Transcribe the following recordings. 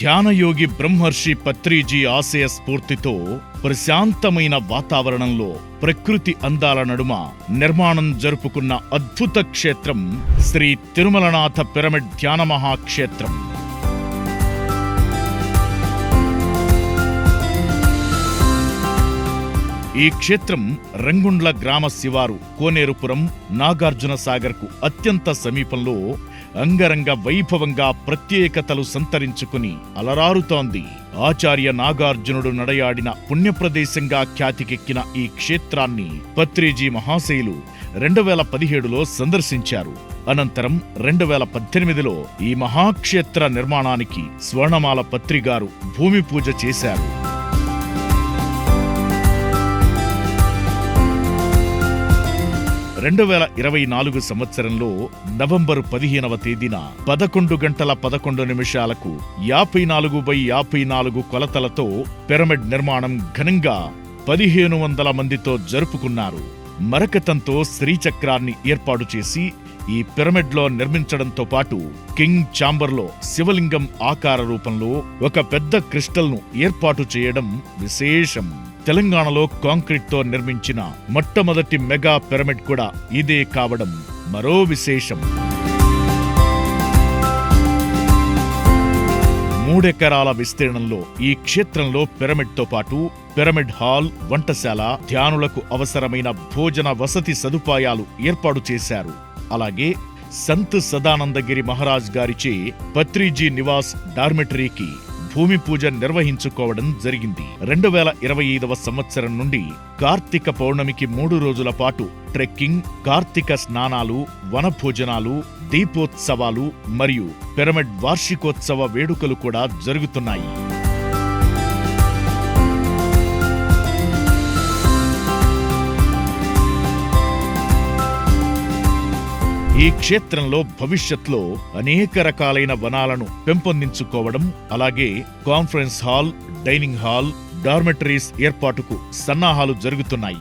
ధ్యానయోగి బ్రహ్మర్షి పత్రిజీ ఆశయ స్ఫూర్తితో ప్రశాంతమైన వాతావరణంలో ప్రకృతి అందాల నడుమ నిర్మాణం జరుపుకున్న అద్భుత క్షేత్రం శ్రీ తిరుమలనాథ పిరమిడ్ ధ్యాన మహాక్షేత్రం. ఈ క్షేత్రం రంగుండ్ల గ్రామ శివారు కోనేరుపురం నాగార్జున సాగర్కు అత్యంత సమీపంలో అంగరంగ వైభవంగా ప్రత్యేకతలు సంతరించుకుని అలరారుతోంది. ఆచార్య నాగార్జునుడు నడయాడిన పుణ్యప్రదేశంగా ఖ్యాతికెక్కిన ఈ క్షేత్రాన్ని పత్రిజీ మహాశయులు 2017లో సందర్శించారు. అనంతరం 2018లో ఈ మహాక్షేత్ర నిర్మాణానికి స్వర్ణమాల పత్రిగారు భూమి పూజ చేశారు. 2024 సంవత్సరంలో నవంబరు 15వ తేదీన 11:11 54x54 కొలతలతో పిరమిడ్ నిర్మాణం ఘనంగా 1500 మందితో జరుపుకున్నారు. మరకతంతో శ్రీచక్రాన్ని ఏర్పాటు చేసి ఈ పిరమిడ్లో నిర్మించడంతో పాటు కింగ్ ఛాంబర్లో శివలింగం ఆకార రూపంలో ఒక పెద్ద క్రిస్టల్ను ఏర్పాటు చేయడం విశేషం. తెలంగాణలో కాంక్రీట్తో నిర్మించిన మొట్టమొదటి మెగా పిరమిడ్ కూడా ఇదే కావడం మరో విశేషం. 3 ఎకరాల విస్తీర్ణంలో ఈ క్షేత్రంలో పిరమిడ్తో పాటు పిరమిడ్ హాల్, వంటశాల, ధ్యానులకు అవసరమైన భోజన వసతి సదుపాయాలు ఏర్పాటు చేశారు. అలాగే సంత్ సదానందగిరి మహారాజ్ గారిచే పత్రిజీ నివాస్ డార్మెటరీకి భూమి పూజ నిర్వహించుకోవడం జరిగింది. 2025వ సంవత్సరం నుండి కార్తీక పౌర్ణమికి 3 రోజుల పాటు ట్రెక్కింగ్, కార్తీక స్నానాలు, వనభోజనాలు, దీపోత్సవాలు మరియు పిరమిడ్ వార్షికోత్సవ వేడుకలు కూడా జరుగుతున్నాయి. ఈ క్షేత్రంలో భవిష్యత్లో అనేక రకాలైన వనాలను పెంపొందించుకోవడం, అలాగే conference hall, dining hall, dormitories ఏర్పాటుకు సన్నాహాలు జరుగుతున్నాయి.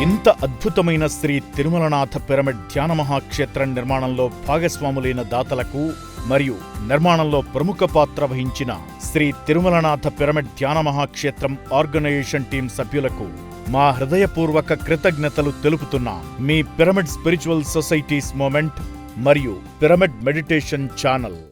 ఇంత అద్భుతమైన శ్రీ తిరుమలనాథ పిరమిడ్ ధ్యాన మహాక్షేత్రం నిర్మాణంలో భాగస్వాములైన దాతలకు మరియు నిర్మాణంలో ప్రముఖ పాత్ర వహించిన శ్రీ తిరుమలనాథ పిరమిడ్ ధ్యాన మహాక్షేత్రం ఆర్గనైజేషన్ టీం సభ్యులకు మా హృదయపూర్వక కృతజ్ఞతలు తెలుపుతున్నాం. మీ పిరమిడ్ స్పిరిచువల్ సొసైటీస్ మూమెంట్ మరియు పిరమిడ్ మెడిటేషన్ ఛానల్.